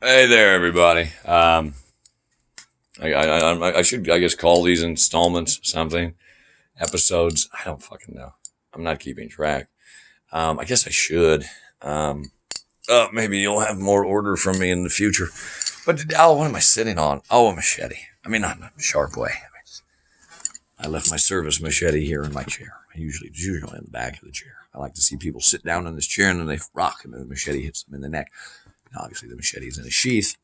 Hey there, everybody. I should, I guess, call these installments something. Episodes. I don't fucking know. I'm not keeping track. I guess I should. Um, Maybe you'll have more order from me in the future. But what am I sitting on? Oh, a machete. I mean, not in a sharp way. I left my service machete here in my chair. It's usually in the back of the chair. I like to see people sit down in this chair and then they rock and then the machete hits them in the neck. Now, obviously, the machete is in a sheath,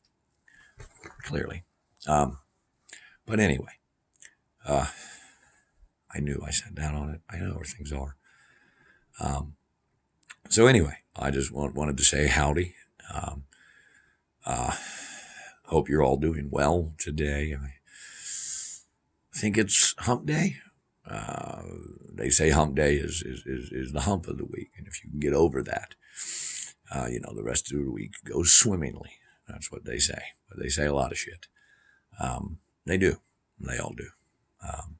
clearly. Um, but anyway. Uh, I knew I sat down on it. I know where things are. Um, so anyway, I just wanted to say howdy. Um, uh, Hope you're all doing well today. I think it's hump day. Uh, they say hump day is the hump of the week. And if you can get over that, the rest of the week goes swimmingly. That's what they say. But they say a lot of shit. They do. They all do. Um,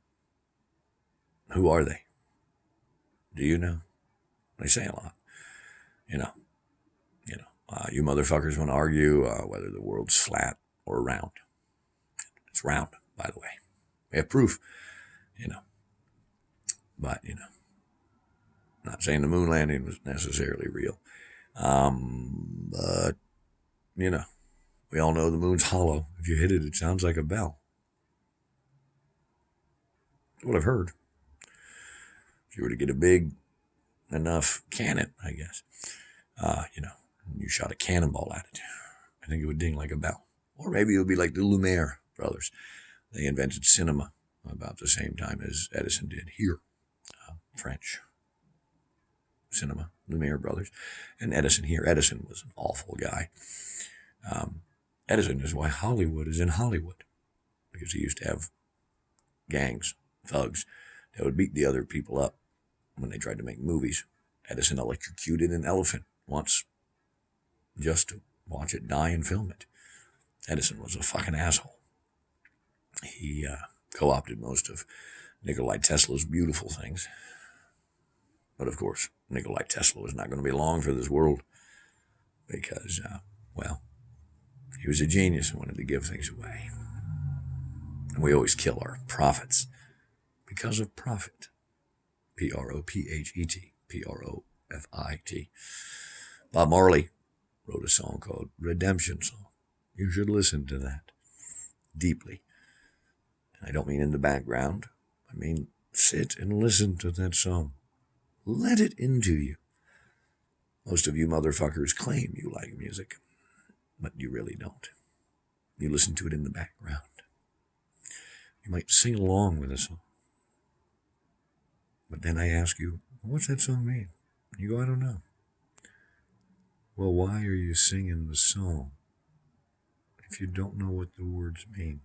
who are they? Do you know? They say a lot. You know. You motherfuckers want to argue whether the world's flat or round. It's round, by the way. We have proof, you know. But, not saying the moon landing was necessarily real. But, we all know the moon's hollow. If you hit it, it sounds like a bell. That's what I've heard. If you were to get a big enough cannon, I guess, you shot a cannonball at it, I think it would ding like a bell. Or maybe it would be like the Lumiere brothers. They invented cinema about the same time as Edison did here. French cinema, Lumiere brothers, and Edison here. Edison was an awful guy. Edison is why Hollywood is in Hollywood, because he used to have gangs, thugs, that would beat the other people up when they tried to make movies. Edison electrocuted an elephant once just to watch it die and film it. Edison was a fucking asshole. He co-opted most of Nikola Tesla's beautiful things. But of course, Nikola Tesla was not going to be long for this world because, he was a genius and wanted to give things away. And we always kill our prophets because of profit. Prophet. Profit. Bob Marley wrote a song called Redemption Song. You should listen to that deeply. And I don't mean in the background. I mean, sit and listen to that song. Let it into you. Most of you motherfuckers claim you like music, but you really don't. You listen to it in the background. You might sing along with a song. But then I ask you, what's that song mean? You go, I don't know. Well, why are you singing the song if you don't know what the words mean?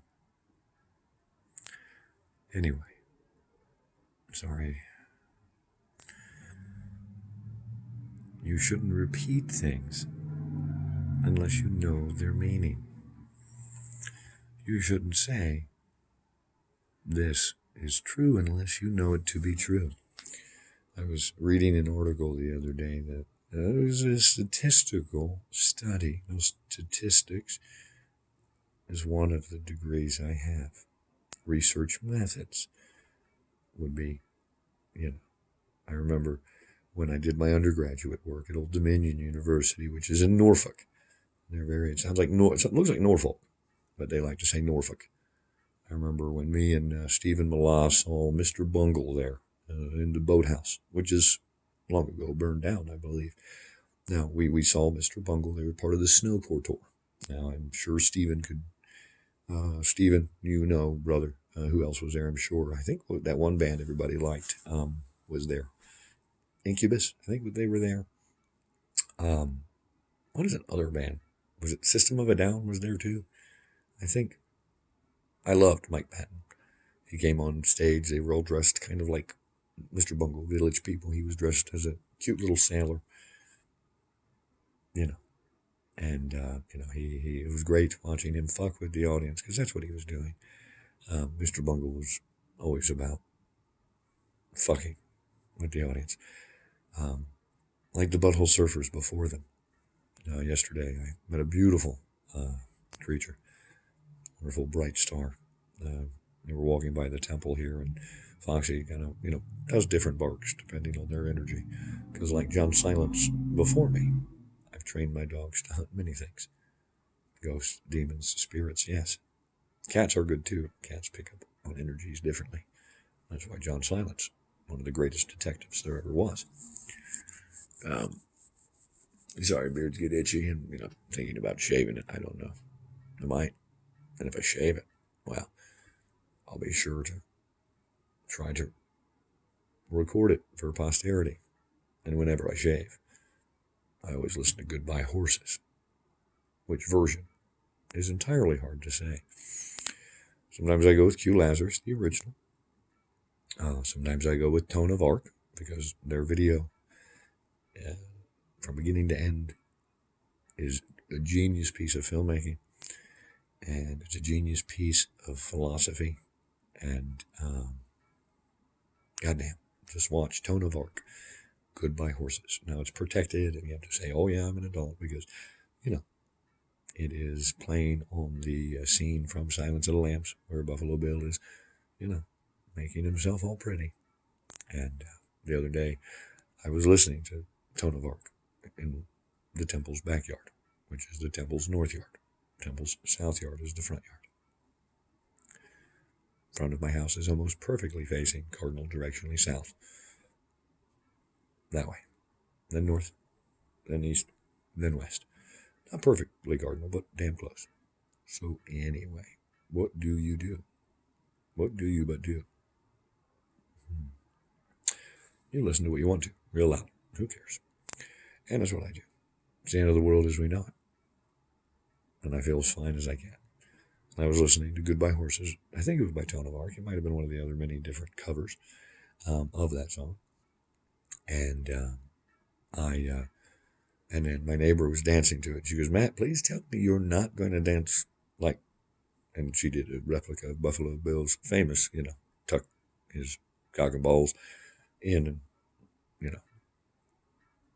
Anyway, sorry. You shouldn't repeat things unless you know their meaning. You shouldn't say, this is true unless you know it to be true. I was reading an article the other day that there was a statistical study. Now, statistics is one of the degrees I have. Research methods would be, I remember when I did my undergraduate work at Old Dominion University, which is in Norfolk. It sounds like it looks like Norfolk, but they like to say Norfolk. I remember when me and Stephen Millar saw Mr. Bungle there in the boathouse, which is long ago burned down, I believe. Now, we saw Mr. Bungle. They were part of the Snow Corps tour. Now, I'm sure Stephen could... Stephen, brother, who else was there, I'm sure. I think that one band everybody liked was there. Incubus, I think they were there. What is that other band? Was it System of a Down was there too? I think I loved Mike Patton. He came on stage. They were all dressed kind of like Mr. Bungle, village people. He was dressed as a cute little sailor, and it was great watching him fuck with the audience because that's what he was doing. Mr. Bungle was always about fucking with the audience, like the Butthole Surfers before them. Yesterday, I met a beautiful creature, wonderful bright star. They were walking by the temple here, and Foxy kind of, does different barks depending on their energy. Because, like John Silence before me, I've trained my dogs to hunt many things: ghosts, demons, spirits, yes. Cats are good too. Cats pick up on energies differently. That's why John Silence, one of the greatest detectives there ever was. Sorry, beards get itchy, and thinking about shaving it. I don't know. I might, and if I shave it, well, I'll be sure to try to record it for posterity. And whenever I shave, I always listen to Goodbye Horses, which version is entirely hard to say. Sometimes I go with Q Lazarus, the original. Sometimes I go with Tone of Arc, because their video, from beginning to end, is a genius piece of filmmaking, and it's a genius piece of philosophy, and goddamn, just watch Tone of Arc, Goodbye Horses. Now it's protected, and you have to say, oh yeah, I'm an adult, because, it is playing on the scene from Silence of the Lambs, where Buffalo Bill is, making himself all pretty. And the other day, I was listening to Tone of Arc in the temple's backyard, which is the temple's north yard. Temple's south yard is the front yard. Front of my house is almost perfectly facing cardinal directionally south. That way. Then north, then east, then west. Not perfectly cardinal, but damn close. So anyway, what do you do? What do you but do? You listen to what you want to, real loud. Who cares? And that's what I do. It's the end of the world as we know it. And I feel as fine as I can. I was listening to Goodbye Horses. I think it was by Tone of Arc. It might have been one of the other many different covers of that song. And and then my neighbor was dancing to it. She goes, Matt, please tell me you're not going to dance like, and she did a replica of Buffalo Bill's famous, tuck his cock and balls in, and,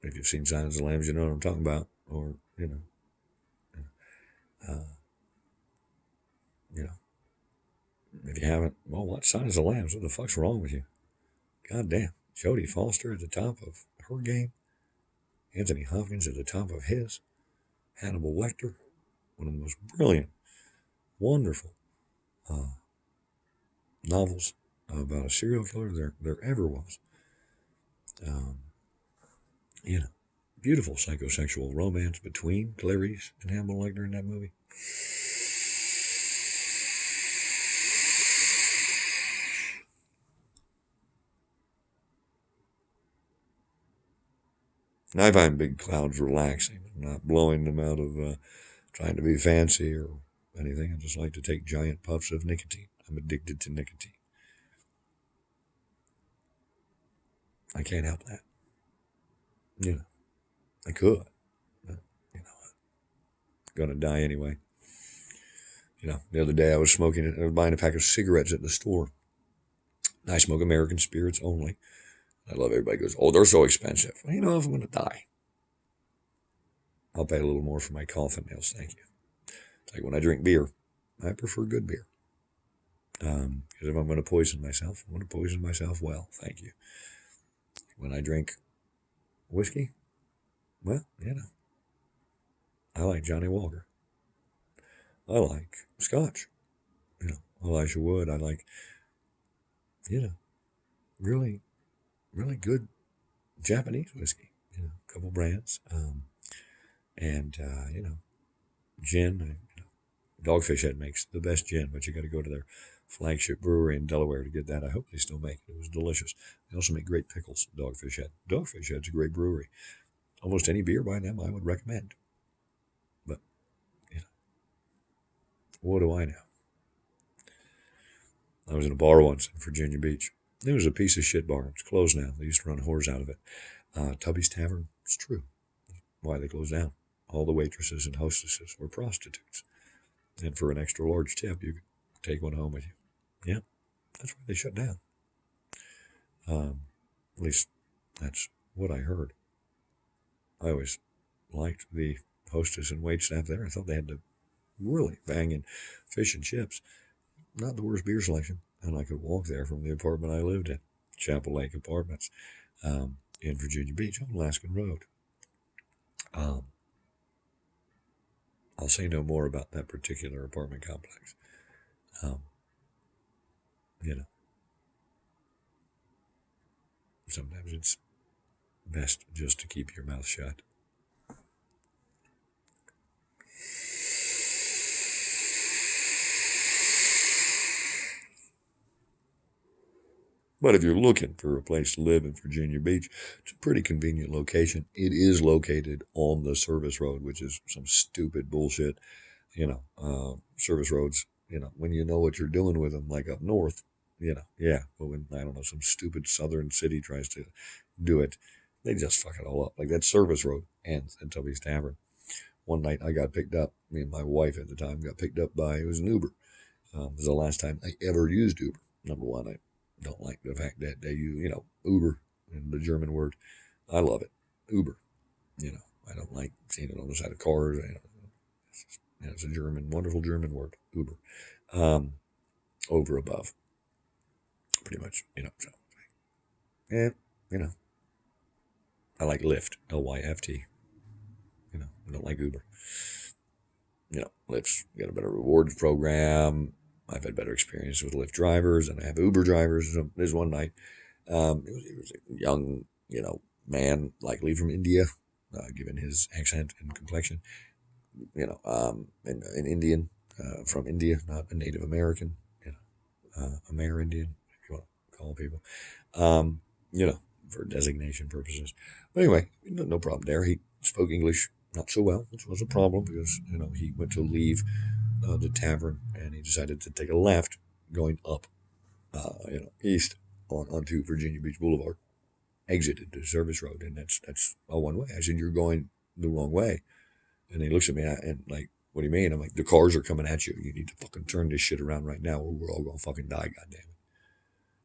if you've seen Silence of the Lambs, you know what I'm talking about, or, if you haven't, well, watch Silence of the Lambs. What the fuck's wrong with you? God damn. Jodie Foster at the top of her game. Anthony Hopkins at the top of his. Hannibal Lecter, one of the most brilliant, wonderful novels about a serial killer there ever was. Beautiful psychosexual romance between Clarice and Hannibal Lecter in that movie. And I find big clouds relaxing, not blowing them out of trying to be fancy or anything. I just like to take giant puffs of nicotine. I'm addicted to nicotine. I can't help that. I could, but, gonna die anyway. The other day I was buying a pack of cigarettes at the store. I smoke American Spirits only. I love everybody goes, oh, they're so expensive. Well, if I'm going to die, I'll pay a little more for my coffin nails, thank you. It's like when I drink beer, I prefer good beer. Because if I'm going to poison myself, I want to poison myself well, thank you. When I drink whiskey, well, I like Johnny Walker. I like Scotch. Elijah Wood. I like, really, really good Japanese whiskey. A couple brands. And gin. Dogfish Head makes the best gin, but you got to go to their flagship brewery in Delaware to get that. I hope they still make it. It was delicious. They also make great pickles, Dogfish Head. Dogfish Head's a great brewery. Almost any beer by them I would recommend. But, what do I know? I was in a bar once in Virginia Beach. It was a piece of shit bar. It's closed now. They used to run whores out of it. Tubby's Tavern. It's true. Why they closed down. All the waitresses and hostesses were prostitutes. And for an extra large tip, you could take one home with you. Yeah, that's why they shut down. At least that's what I heard. I always liked the hostess and wait staff there. I thought they had the really banging fish and chips. Not the worst beer selection. And I could walk there from the apartment I lived in, Chapel Lake Apartments, in Virginia Beach on Alaskan Road. Um, I'll say no more about that particular apartment complex. Um, you know, sometimes it's best just to keep your mouth shut. But if you're looking for a place to live in Virginia Beach, it's a pretty convenient location. It is located on the service road, which is some stupid bullshit. Service roads, when you know what you're doing with them, like up north, yeah. But when, I don't know, some stupid southern city tries to do it, they just fuck it all up. Like that service road ends in Tubby's Tavern. One night I got picked up, me and my wife at the time got picked up by, it was an Uber. It was the last time I ever used Uber. Number one, I don't like the fact that they use, Uber, and the German word. I love it. Uber. I don't like seeing it on the side of cars. It's a wonderful German word, Uber. Over, above. Pretty much, so. And, I like Lyft, Lyft. I don't like Uber. Lyft's got a better rewards program. I've had better experience with Lyft drivers than I have Uber drivers. So there's one night, it was a young, man, likely from India, given his accent and complexion, an Indian, from India, not a Native American, Amerindian, if you want to call people, for designation purposes. But anyway, no problem there. He spoke English not so well, which was a problem because, he went to leave the tavern and he decided to take a left going up, east onto Virginia Beach Boulevard, exited the service road. And that's a one way. I said, you're going the wrong way. And he looks at me and like, what do you mean? I'm like, the cars are coming at you. You need to fucking turn this shit around right now or we're all going to fucking die, goddammit.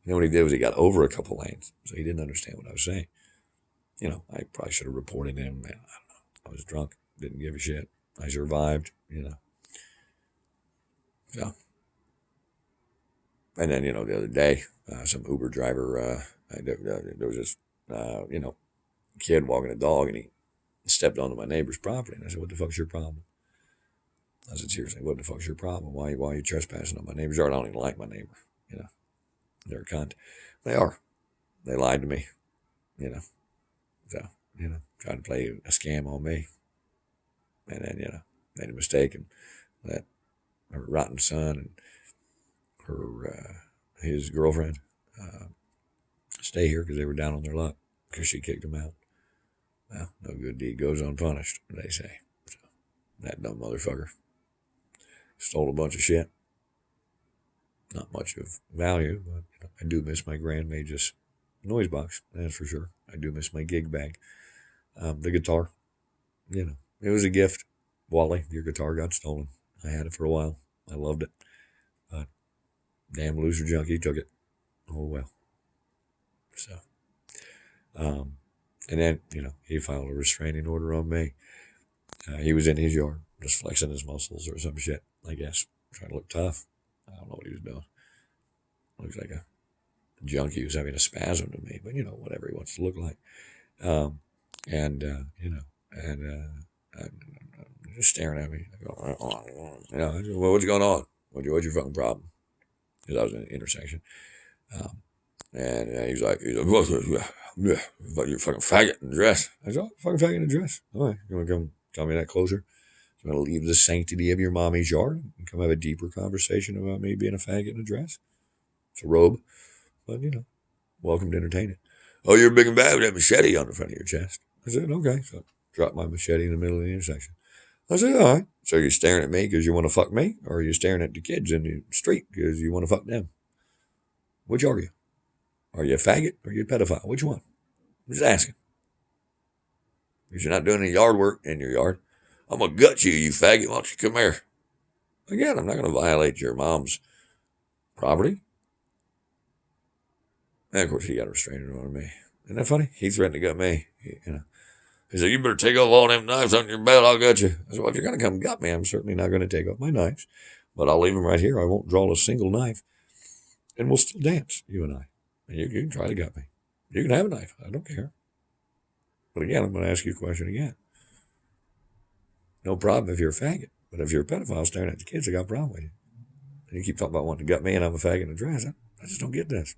What he did was he got over a couple lanes. So he didn't understand what I was saying. I probably should have reported him. Man, I don't know. I was drunk. Didn't give a shit. I survived, So. And then, the other day, some Uber driver, there was this, kid walking a dog and he stepped onto my neighbor's property. And I said, what the fuck's your problem? I said, seriously, what the fuck's your problem? Why are you trespassing on my neighbor's yard? I don't even like my neighbor, They're a cunt. They are. They lied to me, So, tried to play a scam on me. And then, made a mistake and let her rotten son and his girlfriend stay here because they were down on their luck because she kicked them out. Well, no good deed goes unpunished, they say. So, that dumb motherfucker stole a bunch of shit. Not much of value, but I do miss my Grand Magus noise box, that's for sure. I do miss my gig bag. The guitar, it was a gift. Wally, your guitar got stolen. I had it for a while. I loved it. But damn loser junkie took it. Oh well. So, and then, he filed a restraining order on me. He was in his yard, just flexing his muscles or some shit, I guess. Trying to look tough. I don't know what he was doing. Looks like a junkie who's having a spasm to me, but, whatever he wants to look like. Just staring at me. I go, well, what's going on? What's your fucking problem? Because I was in an intersection. And he's like, what, you're fucking faggot in the dress. I said, oh, fucking faggot in the dress. All right, you want to come tell me that closer? You want to leave the sanctity of your mommy's yard and come have a deeper conversation about me being a faggot in a dress? It's a robe, but, welcome to entertain it. Oh, you're big and bad with that machete on the front of your chest. I said, okay. So I dropped my machete in the middle of the intersection. I said, all right. So you're staring at me because you want to fuck me? Or are you staring at the kids in the street because you want to fuck them? Which are you? Are you a faggot or are you a pedophile? Which one? I'm just asking. Because you're not doing any yard work in your yard. I'm going to gut you, you faggot. Why don't you come here? Again, I'm not going to violate your mom's property. And of course, he got a restraining order on me. Isn't that funny? He threatened to gut me. He said, you better take off all them knives on your belt. I'll get you. I said, well, if you're going to come gut me, I'm certainly not going to take off my knives. But I'll leave them right here. I won't draw a single knife. And we'll still dance, you and I. And you can try to gut me. You can have a knife. I don't care. But again, I'm going to ask you a question again. No problem if you're a faggot. But if you're a pedophile staring at the kids, I got a problem with you. And you keep talking about wanting to gut me and I'm a faggot in a dress. I just don't get this.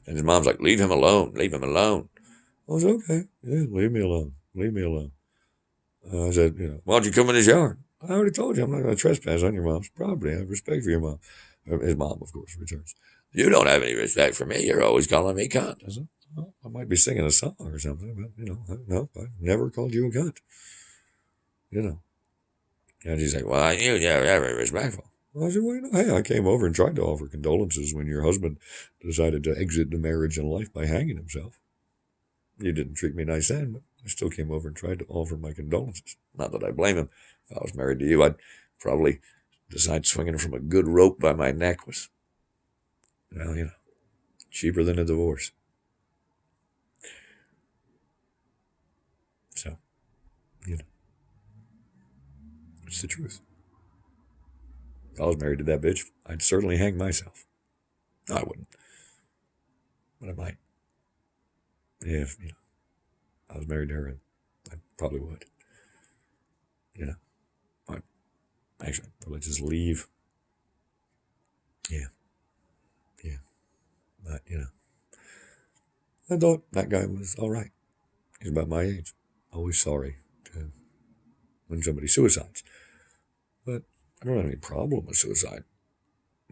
And his mom's like, leave him alone. Leave him alone. I was okay. Yeah, leave me alone. Leave me alone. I said, why don't you come in his yard? I already told you I'm not going to trespass on your mom's property. I have respect for your mom. His mom, of course, returns. You don't have any respect for me. You're always calling me cunt. I said, well, I might be singing a song or something, but, no, I've never called you a cunt. And she's like, well, you're very respectful. Well, I said, well, hey, I came over and tried to offer condolences when your husband decided to exit the marriage and life by hanging himself. You didn't treat me nice then, but I still came over and tried to offer my condolences. Not that I blame him. If I was married to you, I'd probably decide swinging from a good rope by my neck was, cheaper than a divorce. So, it's the truth. If I was married to that bitch, I'd certainly hang myself. No, I wouldn't. But I might. If, I was married to her, I probably would. I'd probably just leave. Yeah. But, I thought that guy was all right. He's about my age. Always sorry when somebody suicides. But I don't have any problem with suicide.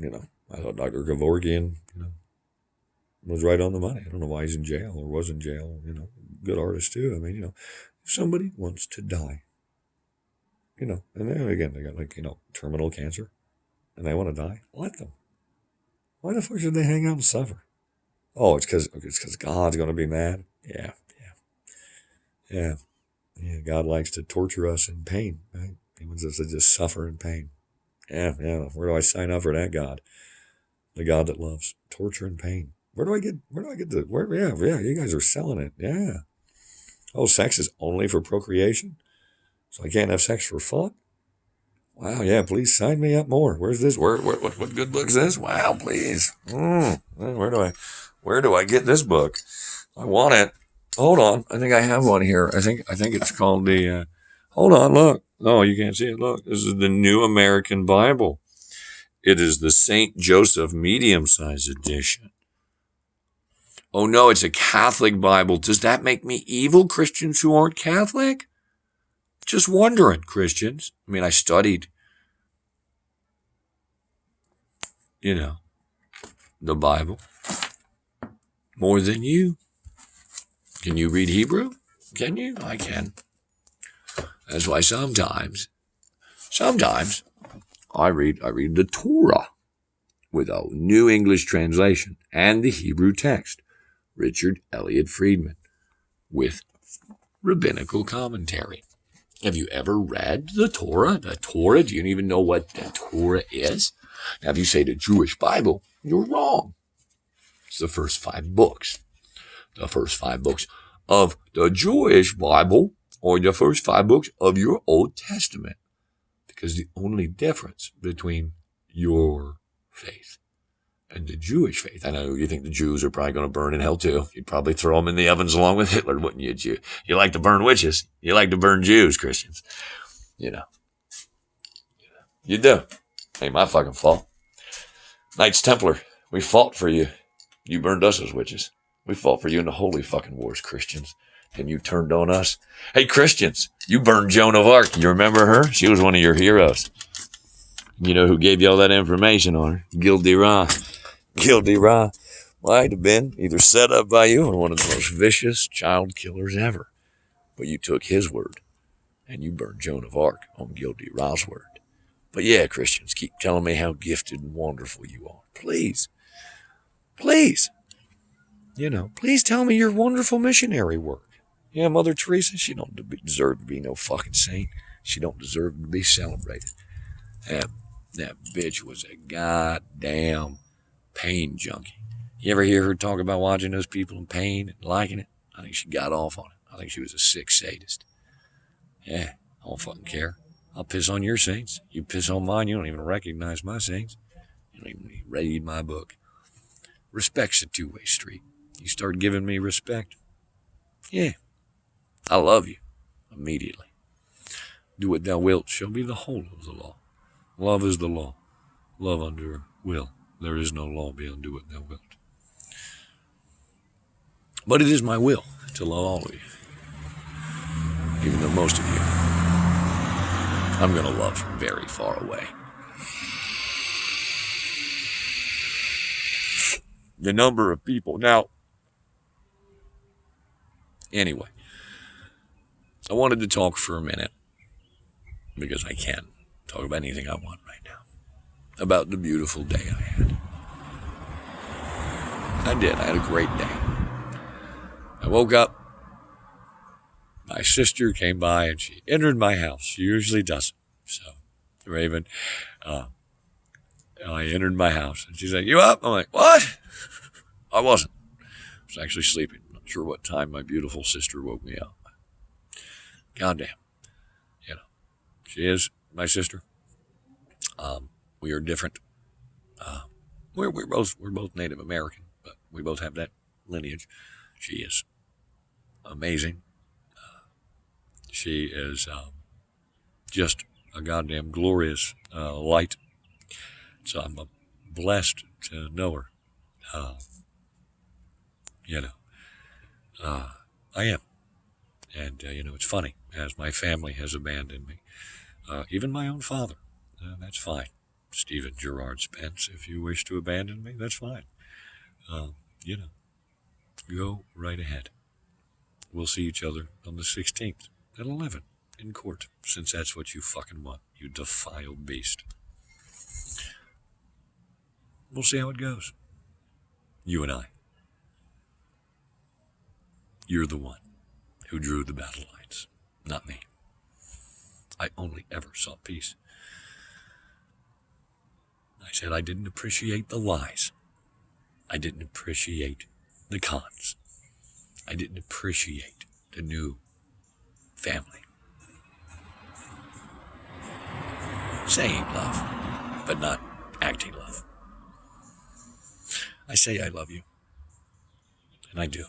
I thought Dr. Kevorkian, was right on the money. I don't know why he's in jail or was in jail. Good artist too. I mean, if somebody wants to die, and then again, they got terminal cancer and they want to die, let them. Why the fuck should they hang out and suffer? Oh, it's because God's going to be mad? Yeah. God likes to torture us in pain, right? He wants us to just suffer in pain. Yeah. Where do I sign up for that God? The God that loves torture and pain. Where do I get you guys are selling it. Yeah. Oh, sex is only for procreation? So I can't have sex for fun? Wow, yeah, please sign me up more. Where's this? What good book is this? Wow, please. Where do I get this book? I want it. Hold on. I think I have one here. I think it's called the, hold on, look. No, you can't see it. Look, this is the New American Bible. It is the St. Joseph medium-sized edition. Oh no, it's a Catholic Bible. Does that make me evil, Christians who aren't Catholic? Just wondering, Christians. I mean, I studied, the Bible more than you. Can you read Hebrew? Can you? I can. That's why sometimes I read the Torah with a New English translation and the Hebrew text, Richard Elliott Friedman, with rabbinical commentary. Have you ever read the Torah? The Torah? Do you even know what the Torah is? Now, if you say the Jewish Bible, you're wrong. It's the first 5 books. The first 5 books of the Jewish Bible, or the first 5 books of your Old Testament. Because the only difference between your faith and the Jewish faith, I know you think the Jews are probably going to burn in hell too. You'd probably throw them in the ovens along with Hitler, wouldn't you? You like to burn witches. You like to burn Jews, Christians. You do. Ain't my fucking fault. Knights Templar, we fought for you. You burned us as witches. We fought for you in the holy fucking wars, Christians. And you turned on us. Hey, Christians, you burned Joan of Arc. You remember her? She was one of your heroes. You know who gave you all that information on her? Gil de Ra. Gil de Ra might have been either set up by you or one of the most vicious child killers ever. But you took his word, and you burned Joan of Arc on Gil de Ra's word. But yeah, Christians, keep telling me how gifted and wonderful you are. Please. Please. Please tell me your wonderful missionary work. Yeah, Mother Teresa, she don't deserve to be no fucking saint. She don't deserve to be celebrated. That bitch was a goddamn pain junkie. You ever hear her talk about watching those people in pain and liking it? I think she got off on it. I think she was a sick sadist. Yeah, I don't fucking care. I'll piss on your saints. You piss on mine, you don't even recognize my saints. You don't even read my book. Respect's a two-way street. You start giving me respect, yeah, I love you immediately. Do what thou wilt shall be the whole of the law. Love is the law. Love under will. There is no law beyond do what thou wilt. But it is my will to love all of you. Even though most of you I'm going to love from very far away. The number of people. Now, anyway, I wanted to talk for a minute, because I can talk about anything I want right now, about the beautiful day I had. I did. I had a great day. I woke up. My sister came by and she entered my house. She usually doesn't. So, Raven, I entered my house and she's like, "You up?" I'm like, "What?" I wasn't. I was actually sleeping. I'm not sure what time my beautiful sister woke me up. Goddamn. You know, she is my sister. We are different. We're both Native American, but we both have that lineage. She is amazing. She is just a goddamn glorious light. So I'm blessed to know her. I am. And, it's funny, as my family has abandoned me. Even my own father. That's fine. Stephen Gerard Spence, if you wish to abandon me, that's fine. Go right ahead. We'll see each other on the 16th at 11 in court, since that's what you fucking want, you defiled beast. We'll see how it goes. You and I. You're the one who drew the battle lines, not me. I only ever sought peace. I said I didn't appreciate the lies. I didn't appreciate the cons. I didn't appreciate the new family. Saying love, but not acting love. I say I love you, and I do.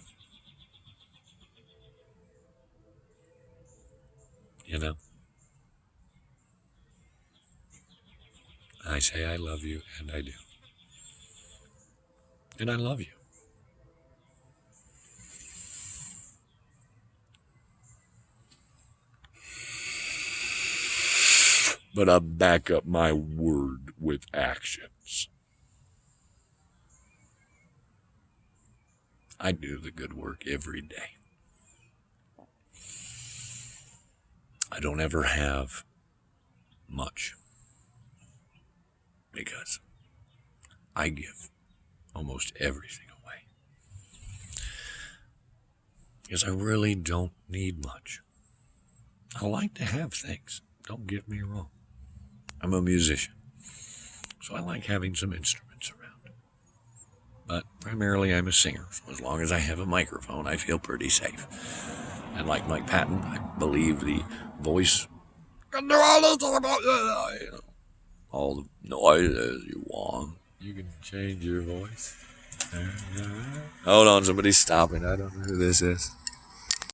I say I love you, and I do. And I love you. But I back up my word with actions. I do the good work every day. I don't ever have much, because I give almost everything away. Because I really don't need much. I like to have things, don't get me wrong. I'm a musician, so I like having some instruments around. But primarily I'm a singer, so as long as I have a microphone, I feel pretty safe. And like Mike Patton, I believe the voice can do all the noises you want. You can change your voice. Hold on, somebody's stopping. I don't know who this is.